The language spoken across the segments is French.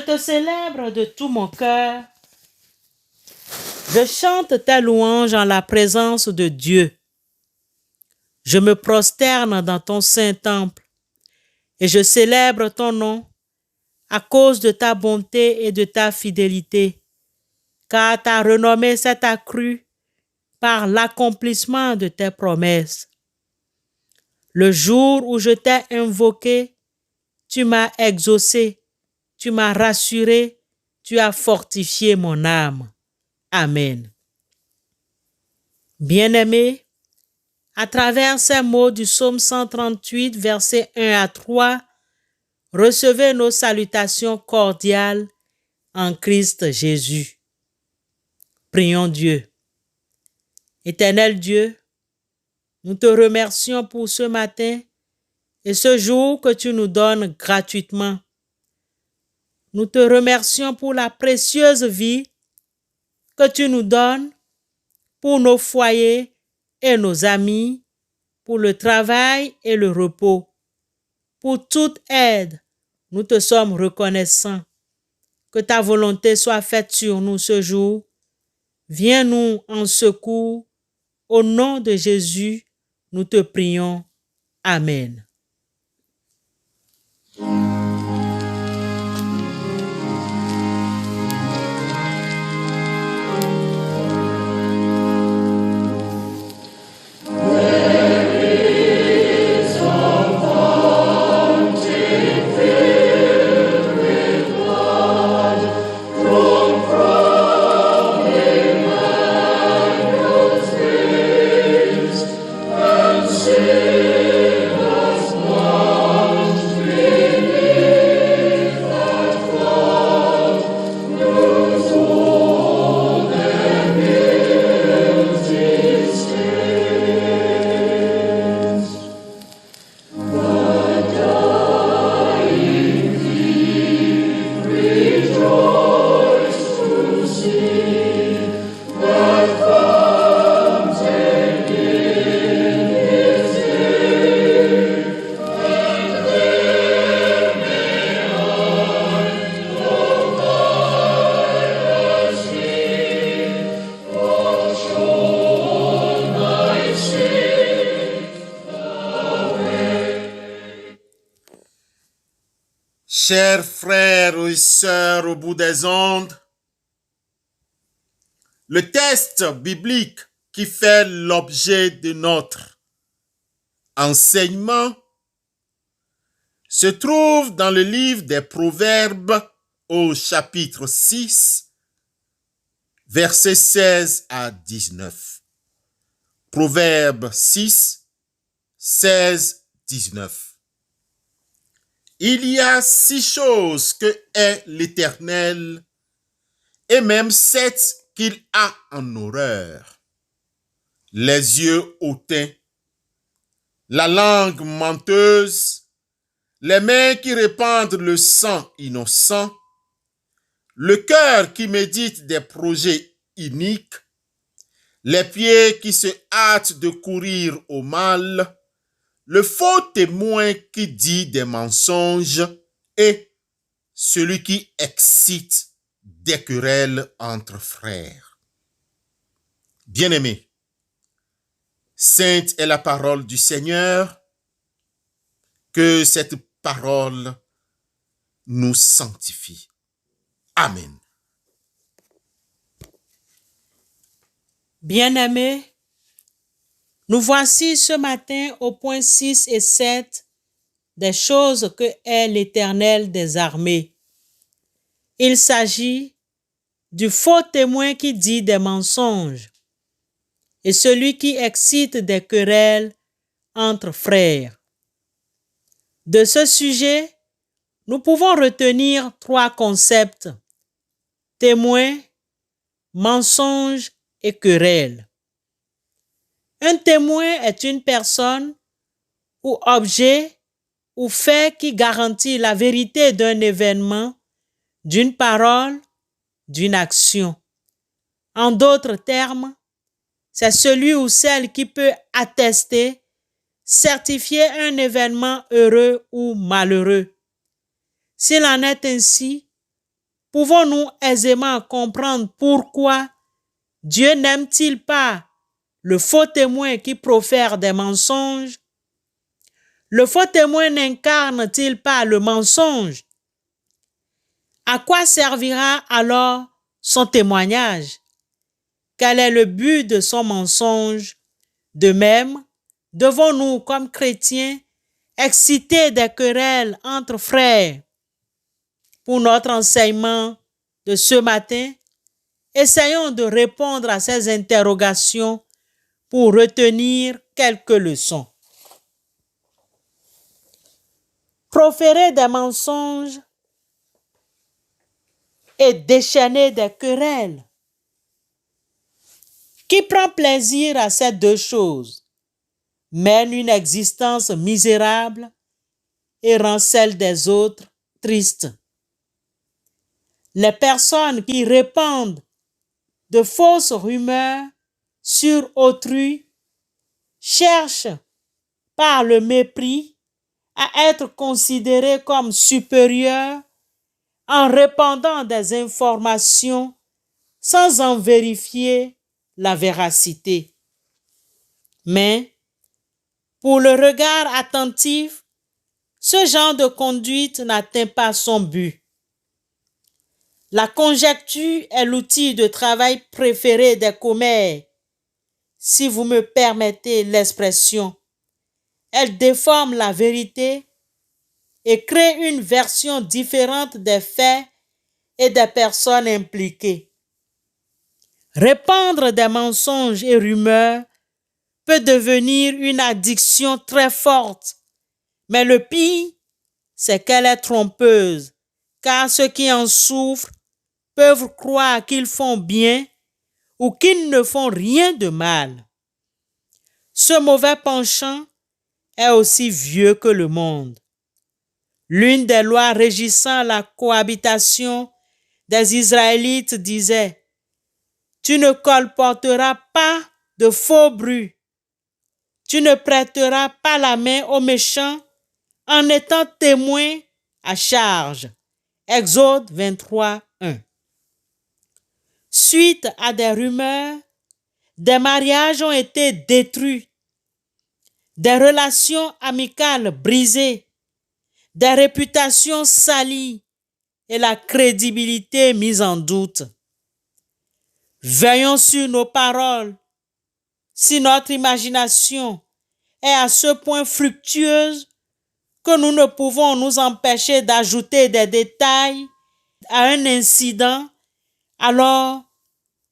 te célèbre de tout mon cœur. Je chante ta louange en la présence de Dieu. Je me prosterne dans ton saint temple et je célèbre ton nom à cause de ta bonté et de ta fidélité, car ta renommée s'est accrue par l'accomplissement de tes promesses. Le jour où je t'ai invoqué, tu m'as exaucé, tu m'as rassuré, tu as fortifié mon âme. Amen. Bien-aimés, à travers ces mots du psaume 138, versets 1 à 3, recevez nos salutations cordiales en Christ Jésus. Prions Dieu. Éternel Dieu, nous te remercions pour ce matin et ce jour que tu nous donnes gratuitement. Nous te remercions pour la précieuse vie que tu nous donnes, pour nos foyers et nos amis, pour le travail et le repos. Pour toute aide, nous te sommes reconnaissants. Que ta volonté soit faite sur nous ce jour. Viens-nous en secours. Au nom de Jésus, nous te prions. Amen. Chers frères et sœurs au bout des ondes, le texte biblique qui fait l'objet de notre enseignement se trouve dans le livre des Proverbes au chapitre 6, versets 16 à 19. Proverbes 6, 16, 19. Il y a 6 choses que est l'Éternel, et même 7 qu'il a en horreur. Les yeux hautains, la langue menteuse, les mains qui répandent le sang innocent, le cœur qui médite des projets iniques, les pieds qui se hâtent de courir au mal, le faux témoin qui dit des mensonges et celui qui excite des querelles entre frères. Bien-aimés, sainte est la parole du Seigneur, que cette parole nous sanctifie. Amen. Bien-aimés, nous voici ce matin au point 6 et 7 des choses que est l'Éternel des armées. Il s'agit du faux témoin qui dit des mensonges et celui qui excite des querelles entre frères. De ce sujet, nous pouvons retenir 3 concepts: témoin, mensonge et querelle. Un témoin est une personne ou objet ou fait qui garantit la vérité d'un événement, d'une parole, d'une action. En d'autres termes, c'est celui ou celle qui peut attester, certifier un événement heureux ou malheureux. S'il en est ainsi, pouvons-nous aisément comprendre pourquoi Dieu n'aime-t-il pas le faux témoin qui profère des mensonges? Le faux témoin n'incarne-t-il pas le mensonge? À quoi servira alors son témoignage? Quel est le but de son mensonge? De même, devons-nous, comme chrétiens, exciter des querelles entre frères? Pour notre enseignement de ce matin, essayons de répondre à ces interrogations pour retenir quelques leçons. Proférer des mensonges et déchaîner des querelles. Qui prend plaisir à ces deux choses mène une existence misérable et rend celle des autres triste. Les personnes qui répandent de fausses rumeurs sur autrui cherchent par le mépris à être considérées comme supérieures en répandant des informations sans en vérifier la véracité. Mais pour le regard attentif, ce genre de conduite n'atteint pas son but. La conjecture est l'outil de travail préféré des commères, si vous me permettez l'expression. Elle déforme la vérité et crée une version différente des faits et des personnes impliquées. Répandre des mensonges et rumeurs peut devenir une addiction très forte, mais le pire, c'est qu'elle est trompeuse, car ceux qui en souffrent peuvent croire qu'ils font bien ou qu'ils ne font rien de mal. Ce mauvais penchant est aussi vieux que le monde. L'une des lois régissant la cohabitation des Israélites disait: tu ne colporteras pas de faux bruits, tu ne prêteras pas la main aux méchants en étant témoin à charge. Exode 23, 1. Suite à des rumeurs, des mariages ont été détruits, des relations amicales brisées, des réputations salies et la crédibilité mise en doute. Veillons sur nos paroles. Si notre imagination est à ce point fructueuse que nous ne pouvons nous empêcher d'ajouter des détails à un incident, alors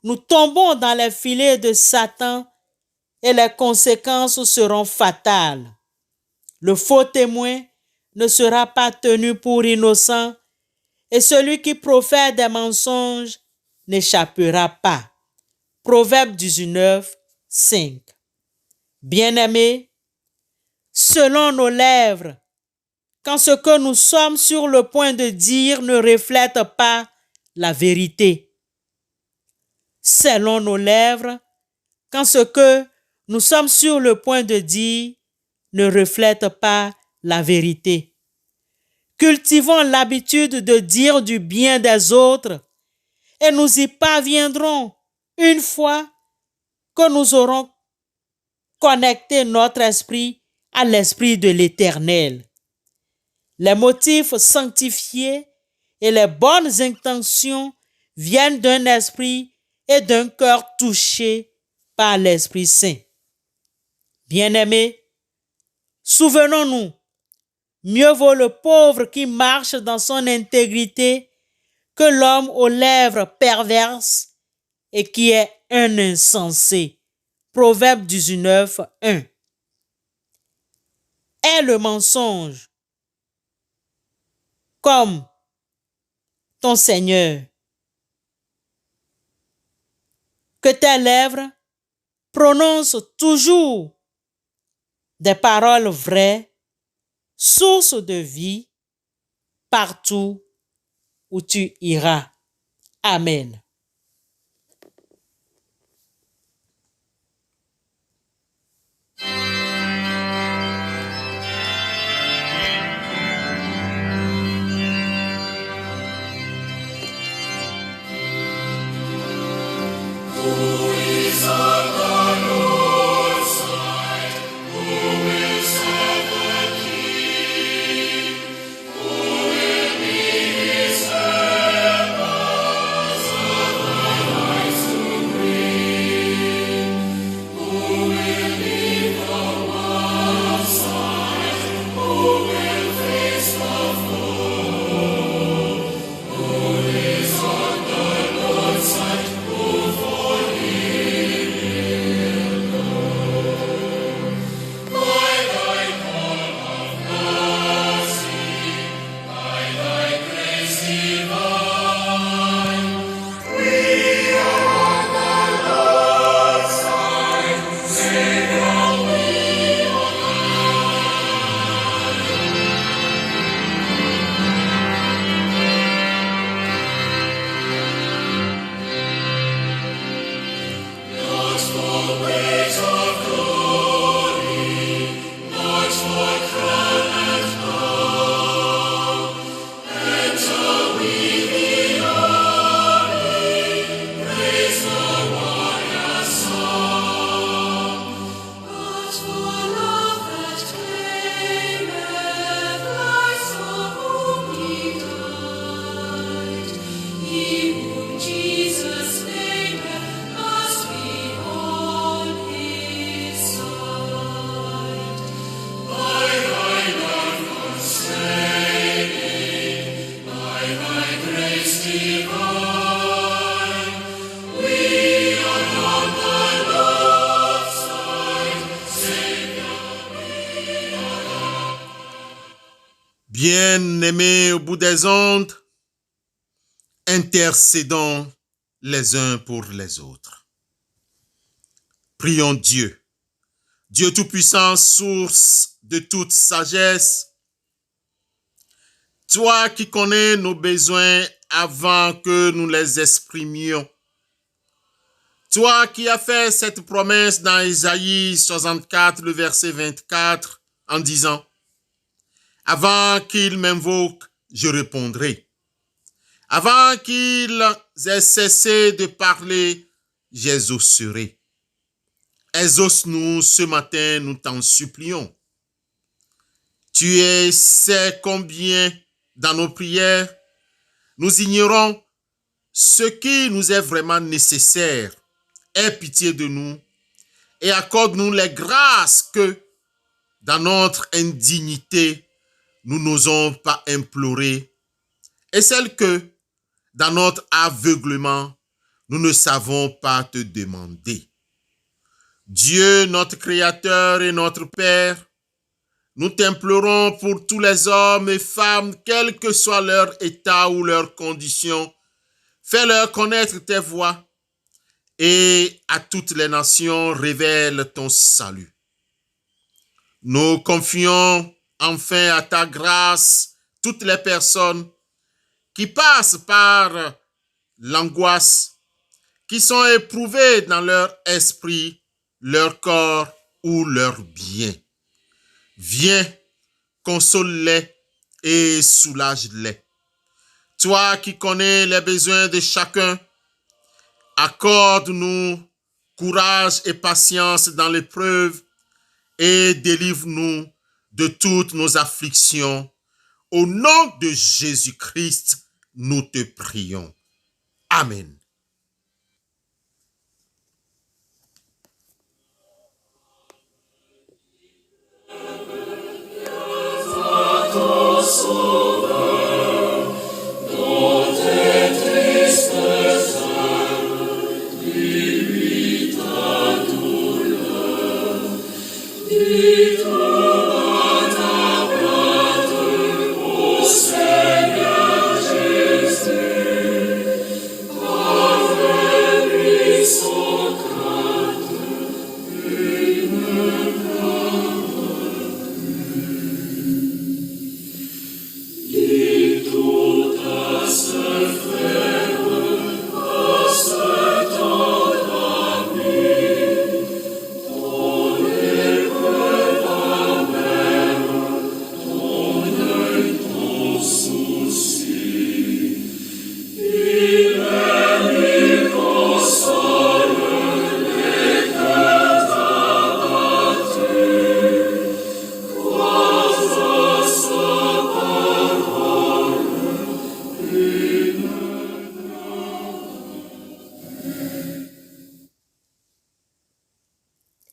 nous tombons dans les filets de Satan et les conséquences seront fatales. Le faux témoin ne sera pas tenu pour innocent et celui qui profère des mensonges n'échappera pas. Proverbe 19, 5. Bien-aimés, selon nos lèvres, quand ce que nous sommes sur le point de dire ne reflète pas la vérité. Selon nos lèvres, quand ce que nous sommes sur le point de dire ne reflète pas la vérité. Cultivons l'habitude de dire du bien des autres et nous y parviendrons une fois que nous aurons connecté notre esprit à l'esprit de l'Éternel. Les motifs sanctifiés et les bonnes intentions viennent d'un esprit et d'un cœur touchés par l'Esprit Saint. Bien-aimés, souvenons-nous, mieux vaut le pauvre qui marche dans son intégrité que l'homme aux lèvres perverses et qui est un insensé. Proverbe 19, 1. Est le mensonge comme ton Seigneur. Que tes lèvres prononcent toujours des paroles vraies, source de vie, partout où tu iras. Amen. Bien-aimés au bout des ondes, intercédons les uns pour les autres. Prions Dieu. Dieu Tout-Puissant, source de toute sagesse, toi qui connais nos besoins avant que nous les exprimions, toi qui as fait cette promesse dans Ésaïe 64, le verset 24, en disant « Avant qu'ils m'invoquent, je répondrai. Avant qu'ils aient cessé de parler, j'exaucerai. » Exauce-nous ce matin, nous t'en supplions. Tu sais combien, dans nos prières, nous ignorons ce qui nous est vraiment nécessaire. Aie pitié de nous et accorde-nous les grâces que, dans notre indignité, nous n'osons pas implorer et celles que, dans notre aveuglement, nous ne savons pas te demander. Dieu, notre Créateur et notre Père, nous t'implorons pour tous les hommes et femmes, quel que soit leur état ou leur condition. Fais-leur connaître tes voies et à toutes les nations, révèle ton salut. Nous confions enfin à ta grâce toutes les personnes qui passent par l'angoisse, qui sont éprouvées dans leur esprit, leur corps ou leur bien. Viens, console-les et soulage-les. Toi qui connais les besoins de chacun, accorde-nous courage et patience dans l'épreuve et délivre-nous de toutes nos afflictions. Au nom de Jésus-Christ, nous te prions. Amen.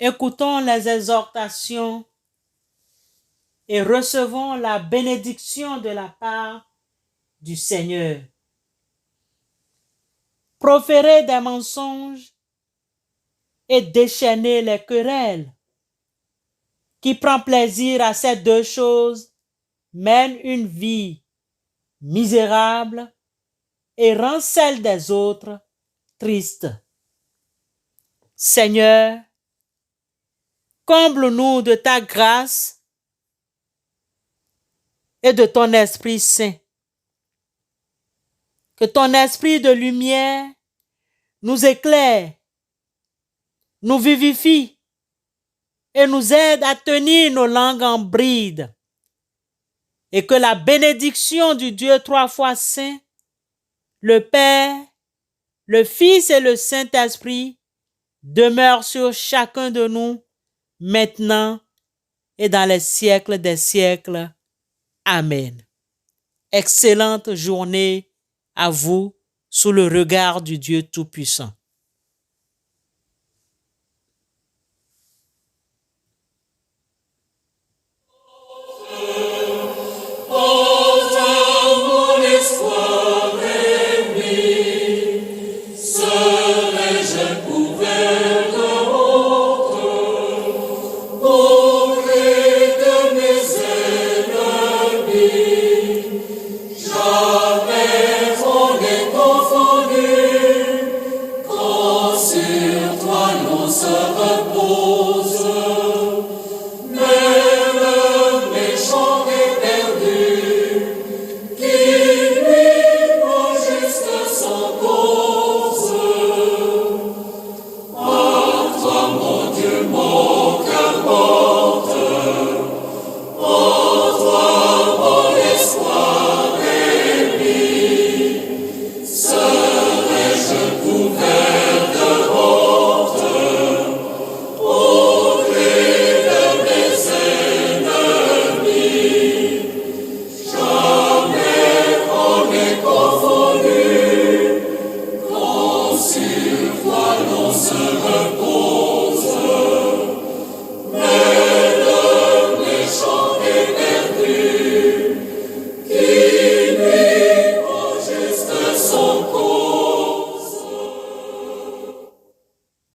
Écoutons les exhortations et recevons la bénédiction de la part du Seigneur. Proférer des mensonges et déchaîner les querelles. Qui prend plaisir à ces deux choses mène une vie misérable et rend celle des autres triste. Seigneur, comble-nous de ta grâce et de ton Esprit Saint. Que ton esprit de lumière nous éclaire, nous vivifie et nous aide à tenir nos langues en bride. Et que la bénédiction du Dieu trois fois saint, le Père, le Fils et le Saint-Esprit demeure sur chacun de nous, maintenant et dans les siècles des siècles. Amen. Excellente journée à vous sous le regard du Dieu Tout-Puissant.